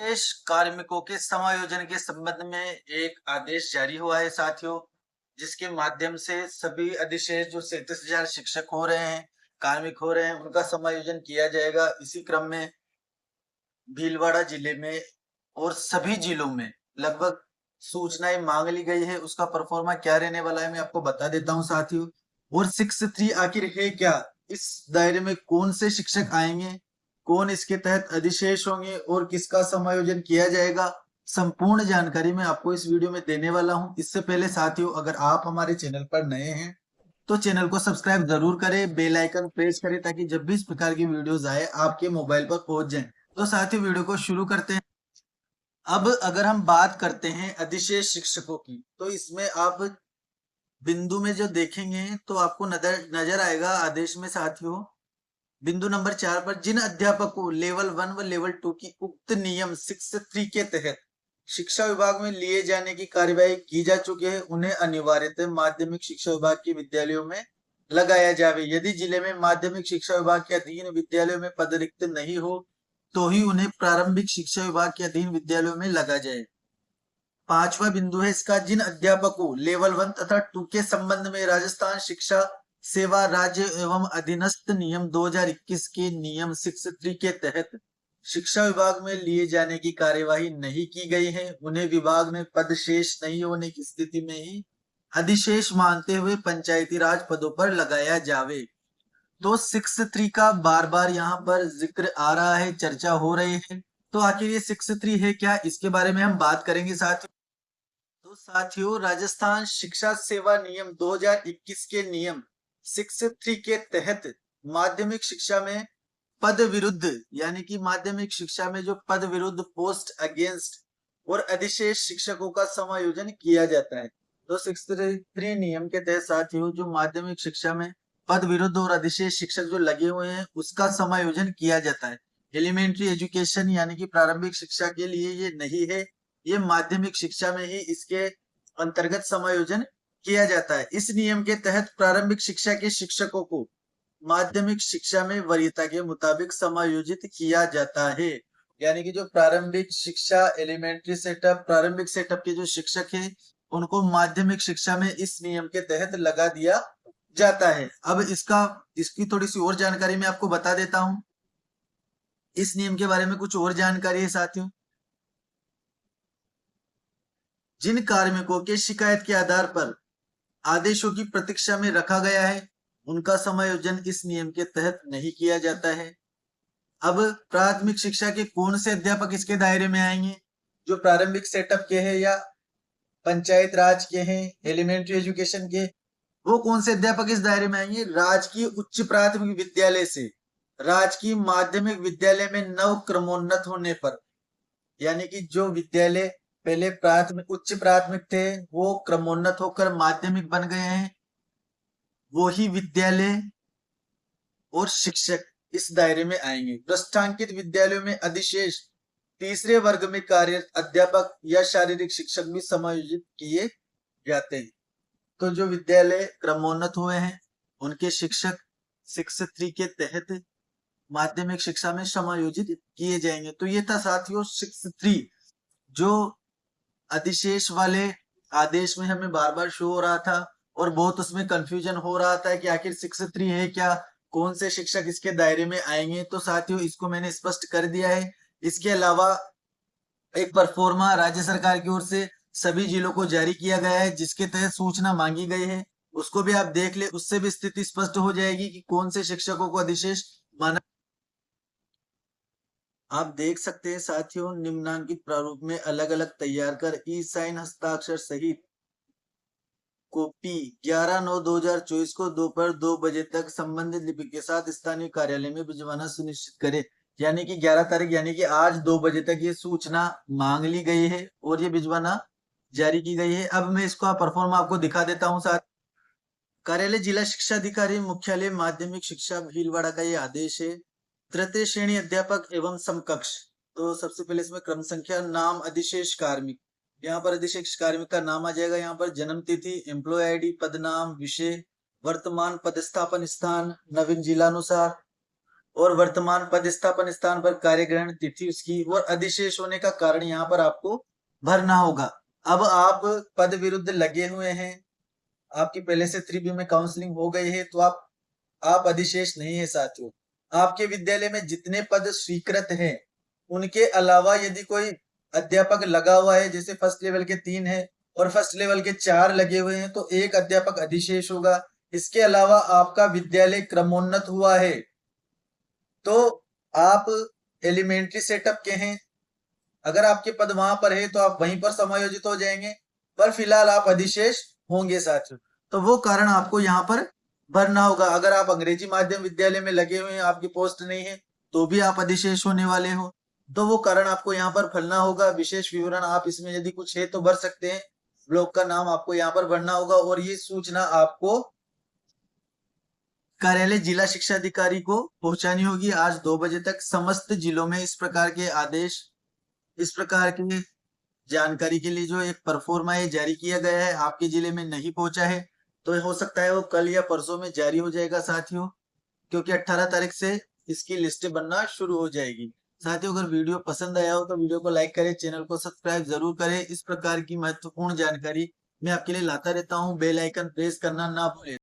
देश कार्मिकों के समायोजन के संबंध में एक आदेश जारी हुआ है साथियों, जिसके माध्यम से सभी अधिशेष जो 37,000 शिक्षक हो रहे हैं, कार्मिक हो रहे हैं, उनका समायोजन किया जाएगा। इसी क्रम में भीलवाड़ा जिले में और सभी जिलों में लगभग सूचनाएं मांग ली गई है। उसका परफॉर्मा क्या रहने वाला है मैं आपको बता देता हूं साथियों। और 6-3 आखिर है क्या, इस दायरे में कौन से शिक्षक आएंगे, कौन इसके तहत अधिशेष होंगे और किसका समायोजन किया जाएगा, संपूर्ण जानकारी मैं आपको इस वीडियो में देने वाला हूं। इससे पहले साथियों, अगर आप हमारे चैनल पर नए हैं तो चैनल को सब्सक्राइब जरूर करें, बेल आइकन प्रेस करें ताकि जब भी इस प्रकार की वीडियोस आए आपके मोबाइल पर पहुंच जाएं। तो साथियों, वीडियो को शुरू करते हैं। अब अगर हम बात करते हैं अधिशेष शिक्षकों की, तो इसमें आप बिंदु में जो देखेंगे तो आपको नजर नजर आएगा आदेश में साथियों, बिंदु नंबर 4 पर जिन अध्यापकों लेवल 1 व लेवल 2 की उक्त नियम 6-3 के तहत शिक्षा विभाग में लिए जाने की कार्यवाही की जा चुकी है, उन्हें अनिवार्यतः माध्यमिक शिक्षा विभाग के विद्यालयों में लगाया जावे। यदि जिले में माध्यमिक शिक्षा विभाग के अधीन विद्यालयों में पद रिक्त नहीं हो तो ही उन्हें प्रारंभिक शिक्षा विभाग के अधीन विद्यालयों में लगा जाए। पांचवा बिंदु है इसका, जिन अध्यापकों लेवल 1 तथा 2 के संबंध में राजस्थान शिक्षा सेवा राज्य एवं अधीनस्थ नियम 2021 के नियम 6-3 के तहत शिक्षा विभाग में लिए जाने की कार्यवाही नहीं की गई है, उन्हें विभाग में पद शेष नहीं होने की स्थिति में ही अधिशेष मानते हुए पंचायती राज पदों पर लगाया जावे। तो 6-3 का बार बार यहाँ पर जिक्र आ रहा है, चर्चा हो रही है। तो आखिर ये 6-3 है क्या, इसके बारे में हम बात करेंगे साथियों। तो साथियों, राजस्थान शिक्षा सेवा नियम 2021 के नियम 6-3 के तहत माध्यमिक शिक्षा में पद विरुद्ध, यानी कि माध्यमिक शिक्षा में जो पद विरुद्ध पोस्ट अगेंस्ट और अधिशेष शिक्षकों का समायोजन किया जाता है। तो 6-3 नियम के तहत साथियों, जो माध्यमिक शिक्षा में पद विरुद्ध और अधिशेष शिक्षक जो लगे हुए हैं उसका समायोजन किया जाता है। एलिमेंट्री एजुकेशन यानी कि प्रारंभिक शिक्षा के लिए ये नहीं है, ये माध्यमिक शिक्षा में ही इसके अंतर्गत समायोजन किया जाता है। इस नियम के तहत प्रारंभिक शिक्षा के शिक्षकों को माध्यमिक शिक्षा में वरीयता के मुताबिक समायोजित किया जाता है। यानी कि जो प्रारंभिक शिक्षा एलिमेंट्री सेटअप प्रारंभिक सेटअप के जो शिक्षक हैं उनको माध्यमिक शिक्षा में इस नियम के तहत लगा दिया जाता है। अब इसकी थोड़ी सी और जानकारी मैं आपको बता देता हूं। इस नियम के बारे में कुछ और जानकारी है साथियों। जिन कार्मिकों के शिकायत के आधार पर आदेशों की प्रतीक्षा में रखा गया है उनका समायोजन इस नियम के तहत नहीं किया जाता है। अब प्राथमिक शिक्षा के कौन से अध्यापक इसके दायरे में आएंगे, जो प्रारंभिक सेटअप के हैं या पंचायत राज के हैं, एलिमेंट्री एजुकेशन के, वो कौन से अध्यापक इस दायरे में आएंगे। राजकीय उच्च प्राथमिक विद्यालय से राजकीय माध्यमिक विद्यालय में नव क्रमोन्नत होने पर, यानी कि जो विद्यालय पहले प्राथमिक उच्च प्राथमिक थे वो क्रमोन्नत होकर माध्यमिक बन गए हैं, वो ही विद्यालय और शिक्षक इस दायरे में आएंगे। दृष्टांकित विद्यालयों में अधिशेष तीसरे वर्ग में कार्यरत अध्यापक या शारीरिक शिक्षक भी समायोजित किए जाते हैं। तो जो विद्यालय क्रमोन्नत हुए हैं उनके शिक्षक 6-3 के तहत माध्यमिक शिक्षा में समायोजित किए जाएंगे। तो ये था साथियों 6-3, जो अधिशेष वाले आदेश में हमें बार बार शो हो रहा था और बहुत उसमें कंफ्यूजन हो रहा था कि आखिर 6-3 है क्या, कौन से शिक्षक इसके दायरे में आएंगे। तो साथियों, इसको मैंने स्पष्ट कर दिया है। इसके अलावा एक परफॉर्मा राज्य सरकार की ओर से सभी जिलों को जारी किया गया है, जिसके तहत सूचना मांगी गई है, उसको भी आप देख ले, उससे भी स्थिति स्पष्ट हो जाएगी कि कौन से शिक्षकों को अधिशेष माना। आप देख सकते हैं साथियों, निम्नांकित प्रारूप में अलग अलग तैयार कर ई साइन हस्ताक्षर सहित कॉपी 11/9/2024 को दोपहर 2 बजे तक संबंधित लिपिक के साथ स्थानीय कार्यालय में भिजवाना सुनिश्चित करें। यानी कि 11 तारीख यानी कि आज 2 बजे तक ये सूचना मांग ली गई है और ये भिजवाना जारी की गई है। अब मैं इसको परफॉर्म आपको दिखा देता हूँ साथ। कार्यालय जिला शिक्षा अधिकारी मुख्यालय माध्यमिक शिक्षा भीलवाड़ा का ये आदेश है। तृतीय श्रेणी अध्यापक एवं समकक्ष। तो सबसे पहले इसमें क्रम संख्या, नाम अधिशेष कार्मिक, यहाँ पर अधिशेष कार्मिक का नाम आ जाएगा। यहाँ पर जन्म तिथि, एम्प्लॉय आईडी, पद नाम, विषय, वर्तमान पदस्थापन स्थान, नवीन जिलानुसार, और वर्तमान पदस्थापन स्थान पर कार्यग्रहण तिथि उसकी और अधिशेष होने का कारण यहाँ पर आपको भरना होगा। अब आप पद विरुद्ध लगे हुए हैं, आपकी पहले से 3B में काउंसलिंग हो गई है, तो आप अधिशेष नहीं है साथियों। आपके विद्यालय में जितने पद स्वीकृत हैं उनके अलावा यदि कोई अध्यापक लगा हुआ है, जैसे फर्स्ट लेवल के 3 है और फर्स्ट लेवल के 4 लगे हुए हैं, तो एक अध्यापक अधिशेष होगा। इसके अलावा आपका विद्यालय क्रमोन्नत हुआ है तो आप एलिमेंट्री सेटअप के हैं, अगर आपके पद वहां पर है तो आप वहीं पर समायोजित हो जाएंगे, पर फिलहाल आप अधिशेष होंगे साथियों। तो वो कारण आपको यहाँ पर भरना होगा। अगर आप अंग्रेजी माध्यम विद्यालय में लगे हुए हैं, आपकी पोस्ट नहीं है, तो भी आप अधिशेष होने वाले हो, तो वो कारण आपको यहाँ पर भरना होगा। विशेष विवरण आप इसमें यदि कुछ है तो भर सकते हैं, ब्लॉक का नाम आपको यहाँ पर भरना होगा और ये सूचना आपको कार्यालय जिला शिक्षा अधिकारी को पहुंचानी होगी आज 2 बजे तक। समस्त जिलों में इस प्रकार के आदेश, इस प्रकार की जानकारी के लिए जो एक परफॉर्मा है जारी किया गया है, आपके जिले में नहीं पहुंचा है तो हो सकता है वो कल या परसों में जारी हो जाएगा साथियों, क्योंकि 18 तारीख से इसकी लिस्ट बनना शुरू हो जाएगी। साथियों, अगर वीडियो पसंद आया हो तो वीडियो को लाइक करें, चैनल को सब्सक्राइब जरूर करें। इस प्रकार की महत्वपूर्ण जानकारी मैं आपके लिए लाता रहता हूँ। बेल आइकन प्रेस करना ना भूलें।